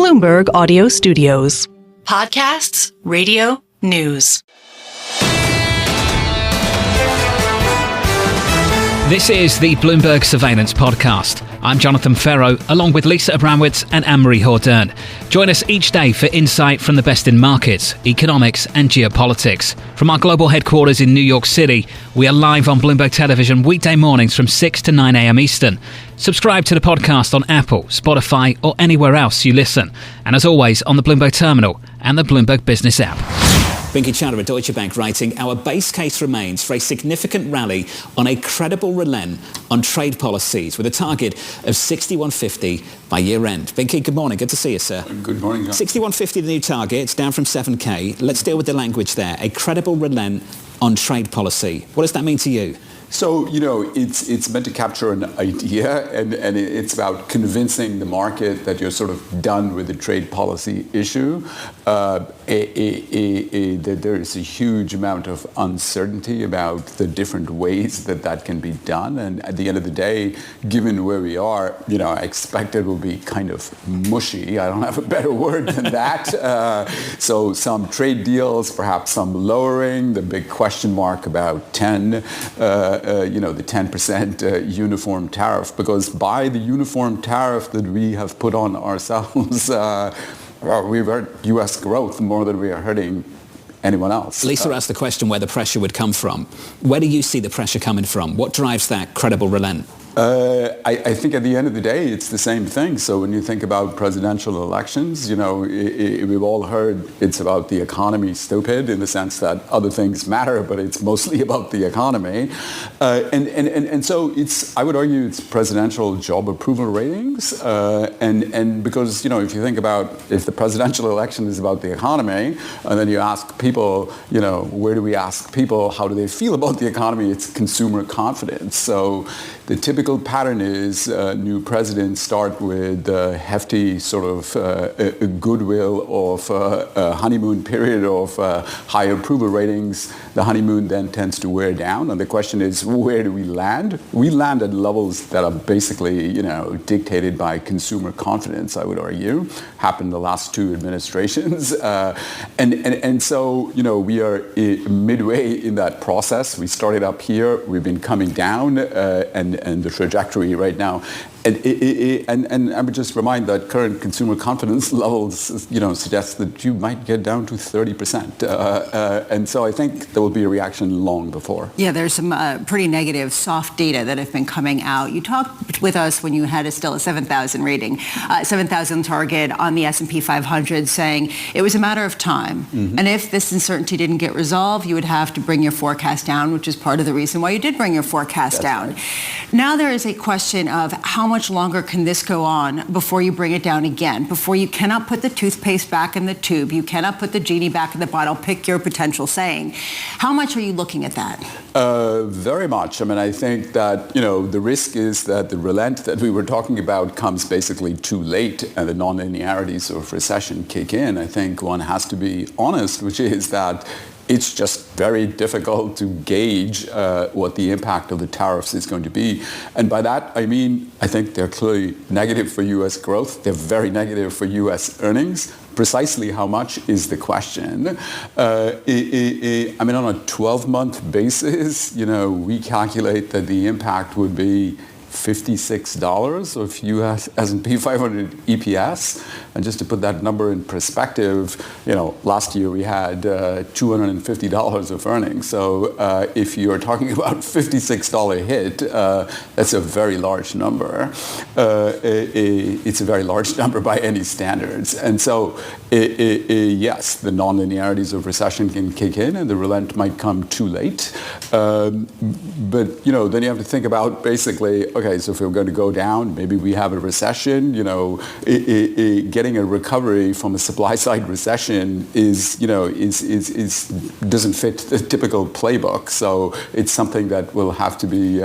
Bloomberg Audio Studios. Podcasts, radio, news. This is the Bloomberg Surveillance Podcast. I'm Jonathan Ferro, along with Lisa Abramowitz and Anne-Marie Hordern. Join us each day for insight from the best in markets, economics and geopolitics. From our global headquarters in New York City, we are live on Bloomberg Television weekday mornings from 6 to 9 a.m. Eastern. Subscribe to the podcast on Apple, Spotify or anywhere else you listen. And as always, on the Bloomberg Terminal and the Bloomberg Business app. Binky Chadha at Deutsche Bank writing, our base case remains for a significant rally on a credible relent on trade policies with a target of 61.50 by year end. Binky, good morning. Good to see you, sir. Good morning, John. 61.50 the new target. It's down from 7K. Let's deal with the language there. A credible relent on trade policy. What does that mean to you? So, it's meant to capture an idea, and it's about convincing the market that you're sort of done with the trade policy issue. There is a huge amount of uncertainty about the different ways that can be done. And at the end of the day, given where we are, I expect it will be kind of mushy. I don't have a better word than that. So some trade deals, perhaps some lowering, the big question mark about 10, the 10% uniform tariff, because by the uniform tariff that we have put on ourselves, we've hurt U.S. growth more than we are hurting anyone else. Lisa asked the question where the pressure would come from. Where do you see the pressure coming from? What drives that credible relent? I think at the end of the day, it's the same thing. So when you think about presidential elections, we've all heard it's about the economy, stupid, in the sense that other things matter, but it's mostly about the economy. And so I would argue it's presidential job approval ratings. And because, if you think about if the presidential election is about the economy, and then you ask people, where do we ask people, how do they feel about the economy? It's consumer confidence. So the typical pattern is new presidents start with a hefty sort of a goodwill of a honeymoon period of high approval ratings. The honeymoon then tends to wear down. And the question is, where do we land? We land at levels that are basically, dictated by consumer confidence, I would argue. Happened the last two administrations. And so, we are midway in that process. We started up here. We've been coming down and the trajectory right now. And I would just remind that current consumer confidence levels, suggest that you might get down to 30%. And so I think there will be a reaction long before. Yeah, there's some pretty negative soft data that have been coming out. You talked with us when you had still a 7,000 rating, 7,000 target on the S&P 500, saying it was a matter of time. Mm-hmm. And if this uncertainty didn't get resolved, you would have to bring your forecast down, which is part of the reason why you did bring your forecast down. Right. Now there is a question of how much longer can this go on before you bring it down again, before you cannot put the toothpaste back in the tube, you cannot put the genie back in the bottle, pick your potential saying. How much are you looking at that? Very much. I think that, the risk is that the relent that we were talking about comes basically too late and the nonlinearities of recession kick in. I think one has to be honest, which is that it's just very difficult to gauge what the impact of the tariffs is going to be. And by that, I mean, I think they're clearly negative for U.S. growth. They're very negative for U.S. earnings. Precisely how much is the question. On a 12-month basis, we calculate that the impact would be $56 of US S&P 500 EPS. And just to put that number in perspective, last year we had $250 of earnings. So if you're talking about $56 hit, that's a very large number. It's a very large number by any standards. And so, yes, the nonlinearities of recession can kick in and the relent might come too late. But, then you have to think about basically, okay, so if we're going to go down, maybe we have a recession, getting a recovery from a supply side recession doesn't fit the typical playbook. So it's something that will have to be,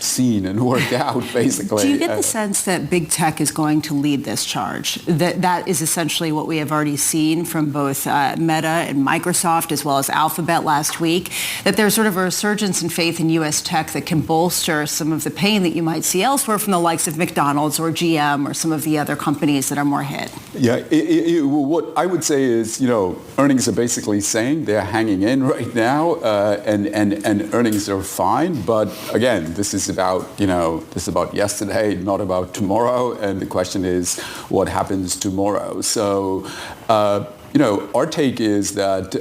seen and worked out, basically. Do you get the sense that big tech is going to lead this charge? That is essentially what we have already seen from both Meta and Microsoft, as well as Alphabet last week, that there's sort of a resurgence in faith in U.S. tech that can bolster some of the pain that you might see elsewhere from the likes of McDonald's or GM or some of the other companies that are more hit. Yeah, what I would say is, earnings are basically saying they're hanging in right now, and earnings are fine. But again, this is about yesterday, not about tomorrow. And the question is, what happens tomorrow? So, our take is that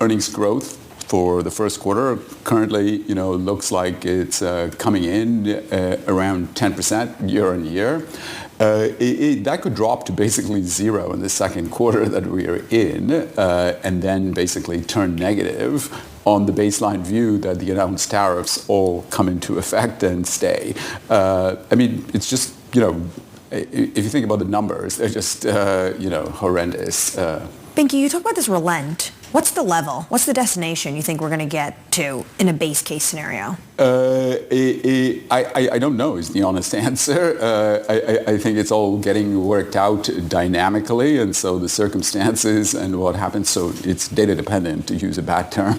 earnings growth for the first quarter currently, looks like it's coming in around 10% year on year. That could drop to basically zero in the second quarter that we are in, and then basically turn negative on the baseline view that the announced tariffs all come into effect and stay. It's just, if you think about the numbers, they're just, horrendous. Binky, you talk about this relent. What's the level? What's the destination you think we're going to get to in a base case scenario? I don't know is the honest answer. I think it's all getting worked out dynamically, and so the circumstances and what happens, so it's data dependent, to use a bad term.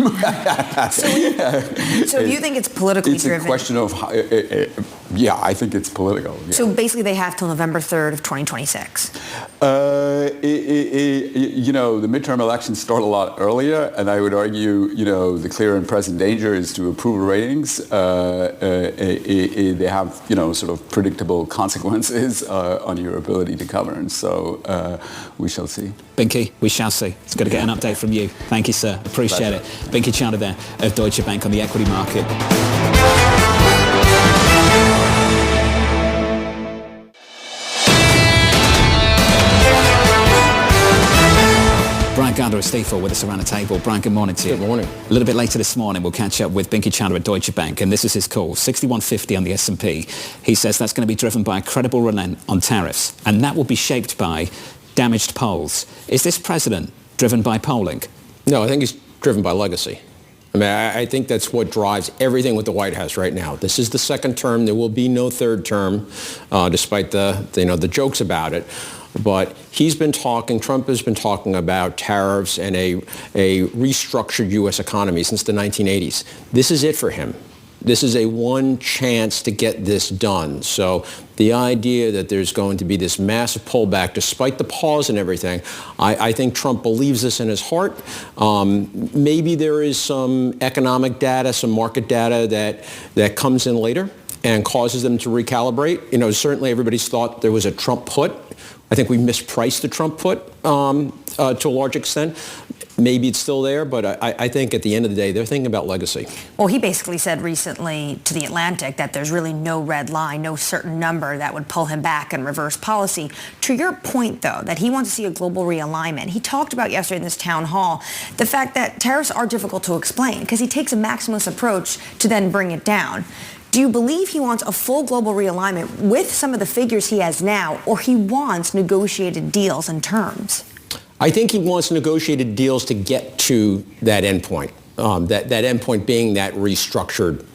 So you think it's politically driven? It's a question of, I think it's political. Yeah. So basically they have till November 3rd of 2026. The midterm elections start a lot earlier, and I would argue, the clear and present danger is to approval ratings. They have, sort of predictable consequences on your ability to govern. So we shall see. Binky, we shall see. It's good to get an update from you. Thank you, sir. Appreciate it. Binky Chadha there of Deutsche Bank on the equity market. Gardner of Stifel with us around the table. Brian, good morning to you. Good morning. A little bit later this morning, we'll catch up with Binky Chadha at Deutsche Bank, and this is his call. 6150 on the S&P. He says that's going to be driven by a credible relent on tariffs, and that will be shaped by damaged polls. Is this president driven by polling? No, I think he's driven by legacy. I think that's what drives everything with the White House right now. This is the second term. There will be no third term, despite the jokes about it. But Trump has been talking about tariffs and a restructured U.S. economy since the 1980s. This is it for him. This is a one chance to get this done. So the idea that there's going to be this massive pullback, despite the pause and everything, I think Trump believes this in his heart. Maybe there is some economic data, some market data that comes in later and causes them to recalibrate. Certainly everybody's thought there was a Trump put. I think we mispriced the Trump put to a large extent. Maybe it's still there, but I think at the end of the day, they're thinking about legacy. Well, he basically said recently to The Atlantic that there's really no red line, no certain number that would pull him back and reverse policy. To your point, though, that he wants to see a global realignment, he talked about yesterday in this town hall the fact that tariffs are difficult to explain because he takes a maximalist approach to then bring it down. Do you believe he wants a full global realignment with some of the figures he has now, or he wants negotiated deals and terms? I think he wants negotiated deals to get to that endpoint. That endpoint being that restructured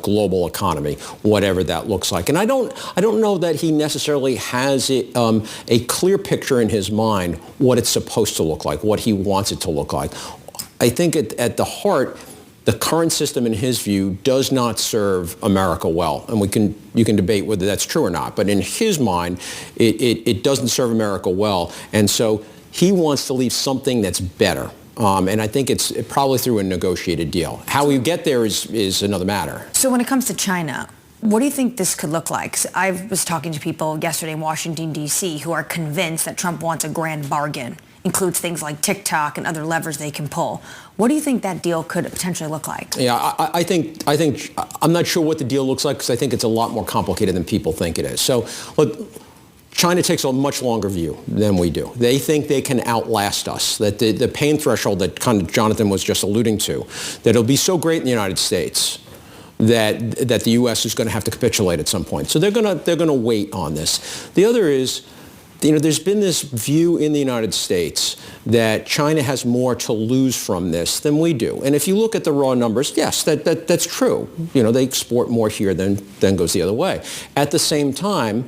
global economy, whatever that looks like. And I don't know that he necessarily has a clear picture in his mind what it's supposed to look like, what he wants it to look like. I think at the heart, the current system, in his view, does not serve America well. And you can debate whether that's true or not. But in his mind, it doesn't serve America well. And so he wants to leave something that's better. And I think it's probably through a negotiated deal. How we get there is another matter. So when it comes to China, what do you think this could look like? I was talking to people yesterday in Washington, D.C., who are convinced that Trump wants a grand bargain. Includes things like TikTok and other levers they can pull. What do you think that deal could potentially look like? Yeah, I think I'm not sure what the deal looks like because I think it's a lot more complicated than people think it is. So, look, China takes a much longer view than we do. They think they can outlast us, that the pain threshold that kind of Jonathan was just alluding to, that it'll be so great in the United States that the U.S. is going to have to capitulate at some point. So they're going to wait on this. The other is, there's been this view in the United States that China has more to lose from this than we do. And if you look at the raw numbers, yes, that's true. They export more here than goes the other way. At the same time,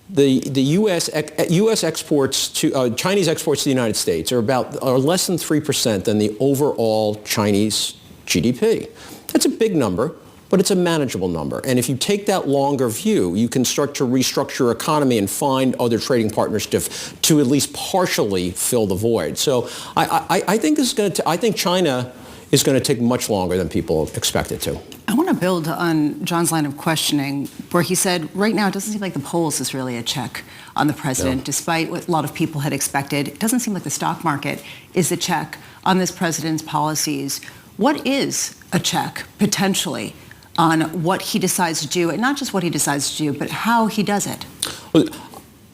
the U.S. exports to Chinese exports to the United States are less than 3% than the overall Chinese GDP. That's a big number, but it's a manageable number. And if you take that longer view, you can start to restructure your economy and find other trading partners to at least partially fill the void. So I think I think China is going to take much longer than people expect it to. I want to build on John's line of questioning where he said, right now, it doesn't seem like the polls is really a check on the president, despite what a lot of people had expected. It doesn't seem like the stock market is the check on this president's policies. What is a check, potentially, on what he decides to do, and not just what he decides to do, but how he does it? Well,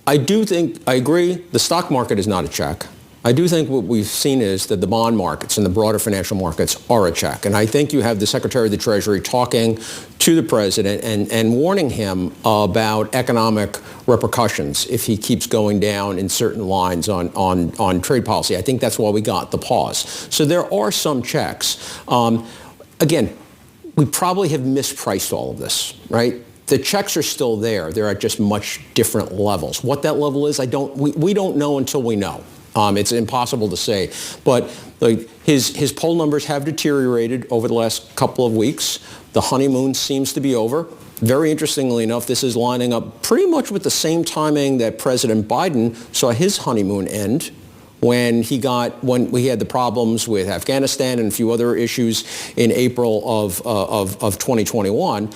I agree, the stock market is not a check. I do think what we've seen is that the bond markets and the broader financial markets are a check. And I think you have the Secretary of the Treasury talking to the president and warning him about economic repercussions if he keeps going down in certain lines on trade policy. I think that's why we got the pause. So there are some checks. Again, we probably have mispriced all of this, right? The checks are still there. They're at just much different levels. What that level is, we don't know until we know. It's impossible to say. But his poll numbers have deteriorated over the last couple of weeks. The honeymoon seems to be over. Very interestingly enough, this is lining up pretty much with the same timing that President Biden saw his honeymoon end, when we had the problems with Afghanistan and a few other issues in April of 2021.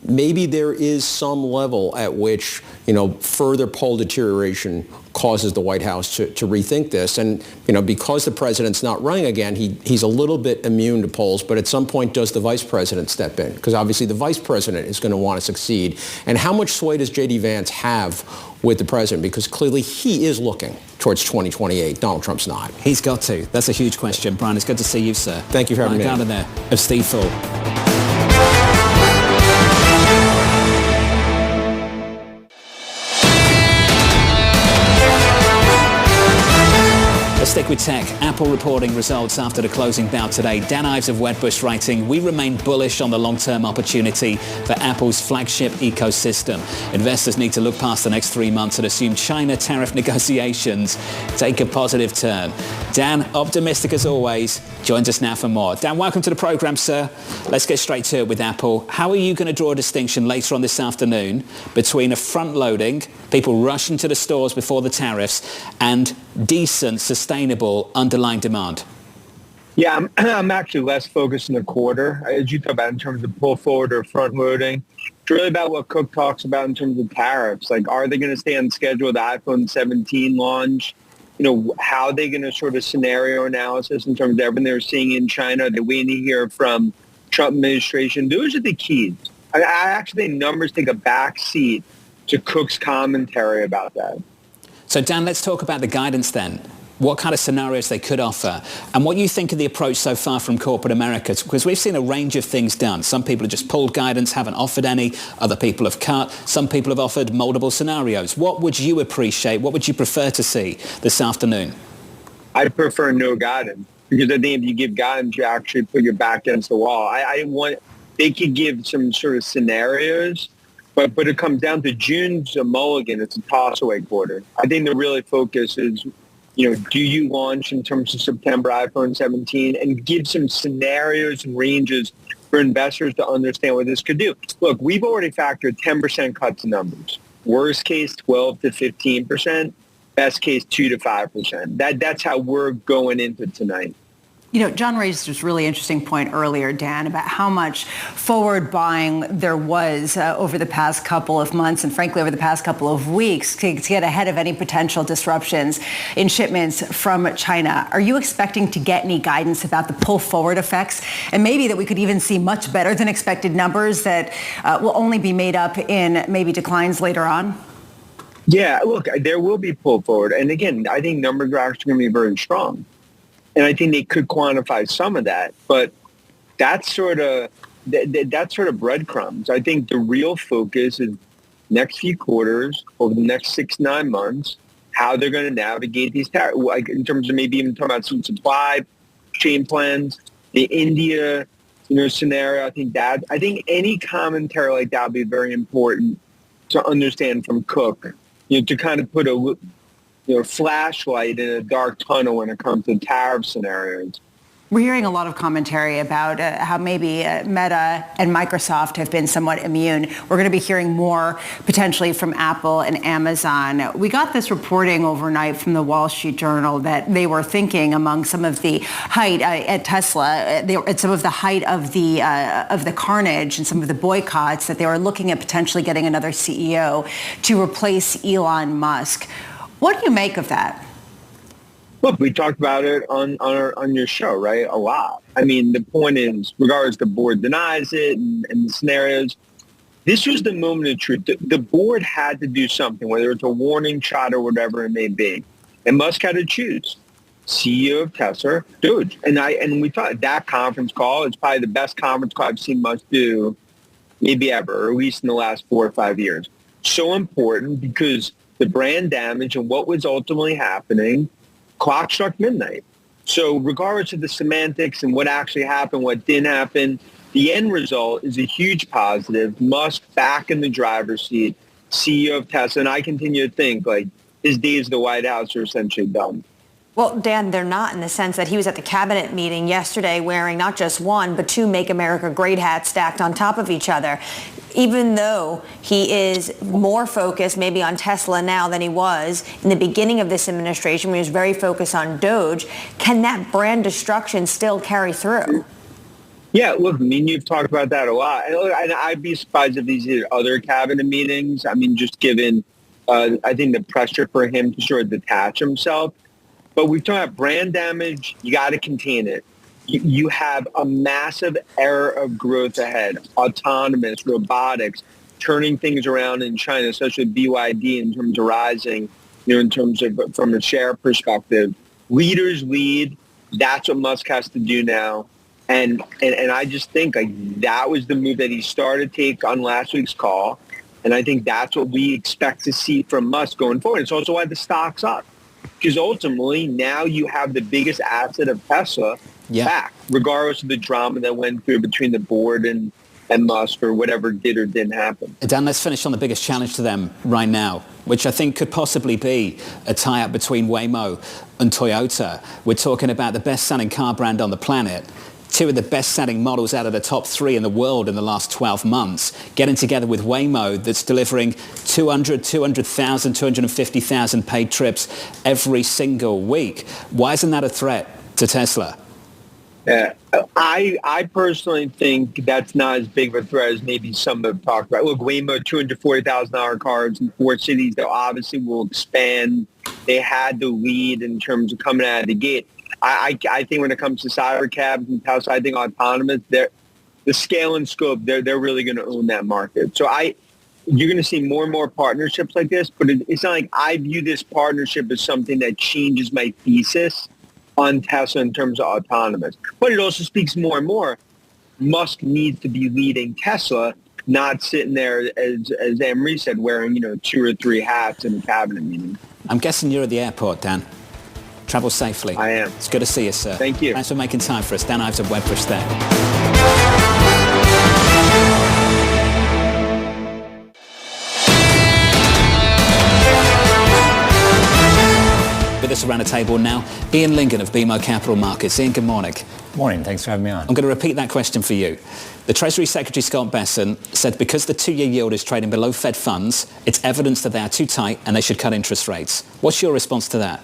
Maybe there is some level at which further poll deterioration causes the White House to rethink this. And because the president's not running again, he's a little bit immune to polls. But at some point, does the vice president step in? Because obviously the vice president is going to want to succeed. And how much sway does J.D. Vance have with the president? Because clearly he is looking towards 2028. Donald Trump's not. He's got to. That's a huge question. Brian, it's good to see you, sir. Thank you for having me. Gardner of Stifel. Let's stick with tech. Apple reporting results after the closing bout today. Dan Ives of Wedbush writing, we remain bullish on the long-term opportunity for Apple's flagship ecosystem. Investors need to look past the next 3 months and assume China tariff negotiations take a positive turn. Dan, optimistic as always, joins us now for more. Dan, welcome to the program, sir. Let's get straight to it with Apple. How are you going to draw a distinction later on this afternoon between a front-loading, people rushing to the stores before the tariffs, and decent, sustainable underlying demand? Yeah, I'm actually less focused in the quarter, as you talk about in terms of pull forward or front loading. It's really about what Cook talks about in terms of tariffs. Like, are they going to stay on schedule with the iPhone 17 launch? How are they going to sort of scenario analysis in terms of everything they're seeing in China? They're waiting to hear from Trump administration. Those are the keys. I actually think numbers take a back seat to Cook's commentary about that. So, Dan, let's talk about the guidance then. What kind of scenarios they could offer, and what you think of the approach so far from corporate America, because we've seen a range of things done. Some people have just pulled guidance, haven't offered any. Other people have cut. Some people have offered multiple scenarios. What would you appreciate? What would you prefer to see this afternoon? I'd prefer no guidance, because I think if you give guidance, you actually put your back against the wall. They could give some sort of scenarios, but it comes down to June's a mulligan. It's a toss-away quarter. I think the really focus is, do you launch in terms of September iPhone 17 and give some scenarios and ranges for investors to understand what this could do? Look, we've already factored 10% cuts in numbers. Worst case, 12 to 15%. Best case, 2 to 5%. That's how we're going into tonight. John raised this really interesting point earlier, Dan, about how much forward buying there was over the past couple of months and, frankly, over the past couple of weeks to get ahead of any potential disruptions in shipments from China. Are you expecting to get any guidance about the pull forward effects, and maybe that we could even see much better than expected numbers that will only be made up in maybe declines later on? Yeah, look, there will be pull forward. And again, I think numbers are actually going to be very strong. And I think they could quantify some of that, but that's sort of breadcrumbs. I think the real focus is next few quarters, over the next 6-9 months, how they're going to navigate these tariffs, like in terms of maybe even talking about some supply chain plans, the India, scenario. I think any commentary like that would be very important to understand from Cook, to kind of put a flashlight in a dark tunnel when it comes to tariff scenarios. We're hearing a lot of commentary about how maybe Meta and Microsoft have been somewhat immune. We're going to be hearing more potentially from Apple and Amazon. We got this reporting overnight from the Wall Street Journal that they were thinking among some of the height at Tesla, at some of the height of the carnage and some of the boycotts, that they were looking at potentially getting another CEO to replace Elon Musk. What do you make of that? Look, we talked about it on your show, right? A lot. I mean, the point is, regardless the board denies it and the scenarios, this was the moment of truth. The board had to do something, whether it's a warning shot or whatever it may be. And Musk had to choose CEO of Tesla, Doge. And we thought that conference call is probably the best conference call I've seen Musk do maybe ever, or at least in the last 4 or 5 years. So important because the brand damage and what was ultimately happening, clock struck midnight. So regardless of the semantics and what actually happened, what didn't happen, the end result is a huge positive. Musk back in the driver's seat, CEO of Tesla. And I continue to think like his days at the White House are essentially done. Well, Dan, they're not, in the sense that he was at the cabinet meeting yesterday wearing not just one, but 2 Make America Great hats stacked on top of each other. Even though he is more focused maybe on Tesla now than he was in the beginning of this administration, when he was very focused on Doge, can that brand destruction still carry through? Yeah, look, I mean, you've talked about that a lot. And I'd be surprised if these are other cabinet meetings. I mean, just given, I think, the pressure for him to sort of detach himself. But we've talked about brand damage. You got to contain it. You have a massive era of growth ahead, autonomous, robotics, turning things around in China, especially BYD in terms of rising, in terms of from a share perspective. Leaders lead. That's what Musk has to do now. And I just think like that was the move that he started to take on last week's call. And I think that's what we expect to see from Musk going forward. It's also why the stock's up. Because ultimately, now you have the biggest asset of Tesla back, regardless of the drama that went through between the board and Musk or whatever did or didn't happen. Dan, let's finish on the biggest challenge to them right now, which I think could possibly be a tie-up between Waymo and Toyota. We're talking about the best-selling car brand on the planet, 2 of the best-selling models out of the top 3 in the world in the last 12 months, getting together with Waymo that's delivering 200,000, 250,000 paid trips every single week. Why isn't that a threat to Tesla? Yeah, I personally think that's not as big of a threat as maybe some have talked about. Look, Waymo, $240,000 cars in 4 cities. They obviously will expand. They had the lead in terms of coming out of the gate. I think when it comes to cybercabs and Tesla, I think autonomous, the scale and scope, they're really going to own that market. So you're going to see more and more partnerships like this, but it's not like I view this partnership as something that changes my thesis on Tesla in terms of autonomous. But it also speaks more and more, Musk needs to be leading Tesla, not sitting there, as Anne-Marie said, wearing 2 or 3 hats in a cabinet meeting. I'm guessing you're at the airport, Dan. Travel safely. I am. It's good to see you, sir. Thank you. Thanks for making time for us. Dan Ives of Wedbush there. With us around the table now, Lyngen of BMO Capital Markets. Ian, good morning. Morning. Thanks for having me on. I'm going to repeat that question for you. The Treasury Secretary, Scott Bessent, said because the 2-year yield is trading below Fed funds, it's evidence that they are too tight and they should cut interest rates. What's your response to that?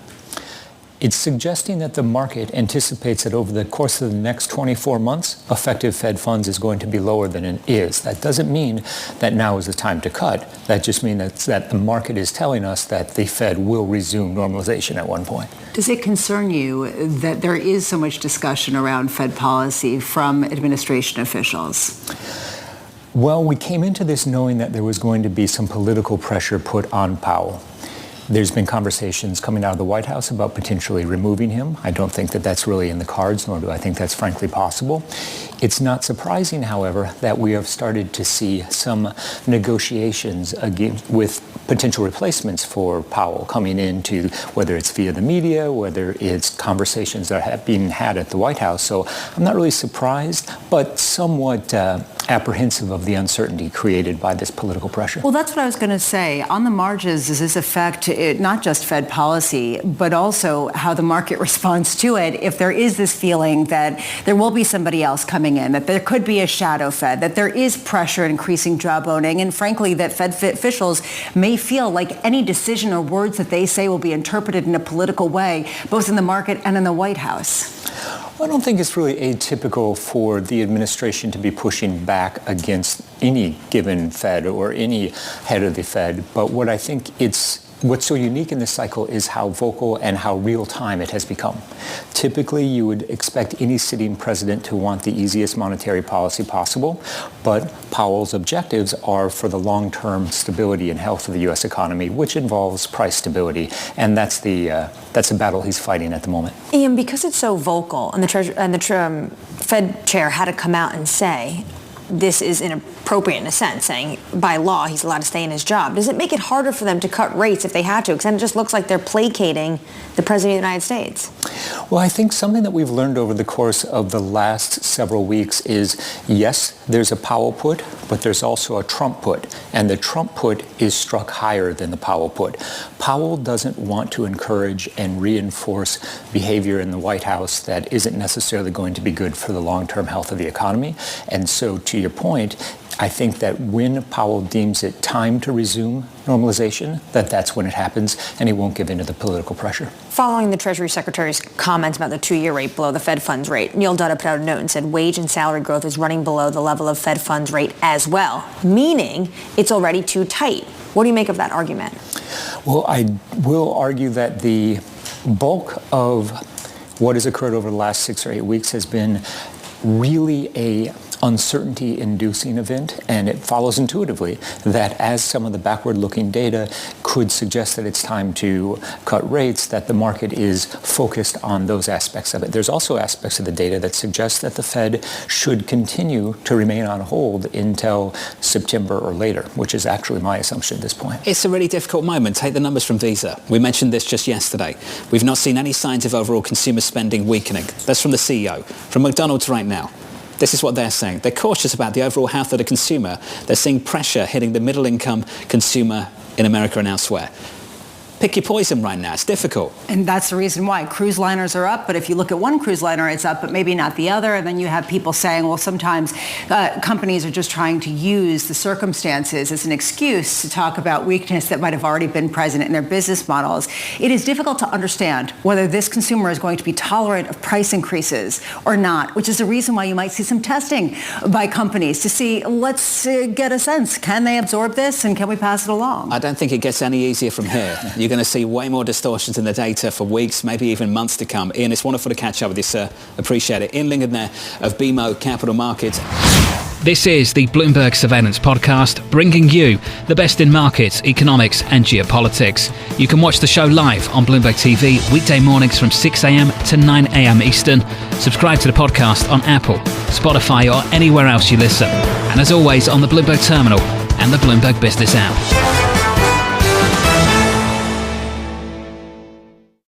It's suggesting that the market anticipates that over the course of the next 24 months, effective Fed funds is going to be lower than it is. That doesn't mean that now is the time to cut. That just means that the market is telling us that the Fed will resume normalization at one point. Does it concern you that there is so much discussion around Fed policy from administration officials? Well, we came into this knowing that there was going to be some political pressure put on Powell. There's been conversations coming out of the White House about potentially removing him. I don't think that that's really in the cards, nor do I think that's frankly possible. It's not surprising, however, that we have started to see some negotiations with potential replacements for Powell coming into, whether it's via the media, whether it's conversations that have been had at the White House. So I'm not really surprised, but somewhat apprehensive of the uncertainty created by this political pressure. Well, that's what I was going to say. On the margins, does this affect not just Fed policy, but also how the market responds to it? If there is this feeling that there will be somebody else coming in, that there could be a shadow Fed, that there is pressure increasing job owning, and frankly, that Fed officials may feel like any decision or words that they say will be interpreted in a political way, both in the market and in the White House. I don't think it's really atypical for the administration to be pushing back against any given Fed or any head of the Fed. But what I think what's so unique in this cycle is how vocal and how real time it has become. Typically, you would expect any sitting president to want the easiest monetary policy possible, but Powell's objectives are for the long-term stability and health of the U.S. economy, which involves price stability, and that's the battle he's fighting at the moment. Ian, because it's so vocal, and the Fed chair had to come out and say this is inappropriate in a sense, saying by law he's allowed to stay in his job. Does it make it harder for them to cut rates if they had to? Because then it just looks like they're placating the President of the United States. Well, I think something that we've learned over the course of the last several weeks is, yes, there's a Powell put, but there's also a Trump put. And the Trump put is struck higher than the Powell put. Powell doesn't want to encourage and reinforce behavior in the White House that isn't necessarily going to be good for the long-term health of the economy. And so, to your point, I think that when Powell deems it time to resume normalization, that's when it happens, and he won't give in to the political pressure. Following the Treasury Secretary's comments about the 2-year rate below the Fed funds rate, Neil Dutta put out a note and said wage and salary growth is running below the level of Fed funds rate as well, meaning it's already too tight. What do you make of that argument? Well, I will argue that the bulk of what has occurred over the last 6 or 8 weeks has been really a uncertainty-inducing event, and it follows intuitively that as some of the backward-looking data could suggest that it's time to cut rates, that the market is focused on those aspects of it. There's also aspects of the data that suggest that the Fed should continue to remain on hold until September or later, which is actually my assumption at this point. It's a really difficult moment. Take the numbers from Visa. We mentioned this just yesterday. We've not seen any signs of overall consumer spending weakening. That's from the CEO. From McDonald's right now. This is what they're saying. They're cautious about the overall health of the consumer. They're seeing pressure hitting the middle-income consumer in America and elsewhere. Pick your poison right now. It's difficult. And that's the reason why cruise liners are up. But if you look at one cruise liner, it's up, but maybe not the other. And then you have people saying, well, sometimes companies are just trying to use the circumstances as an excuse to talk about weakness that might have already been present in their business models. It is difficult to understand whether this consumer is going to be tolerant of price increases or not, which is the reason why you might see some testing by companies to see, let's get a sense. Can they absorb this and can we pass it along? I don't think it gets any easier from here. You're going to see way more distortions in the data for weeks, maybe even months to come. Ian, it's wonderful to catch up with you, sir. Appreciate it. Ian Lyngen there of BMO Capital Markets. This is the Bloomberg Surveillance Podcast, bringing you the best in markets, economics and geopolitics. You can watch the show live on Bloomberg TV weekday mornings from 6 a.m. to 9 a.m. Eastern. Subscribe to the podcast on Apple, Spotify or anywhere else you listen. And as always, on the Bloomberg Terminal and the Bloomberg Business app.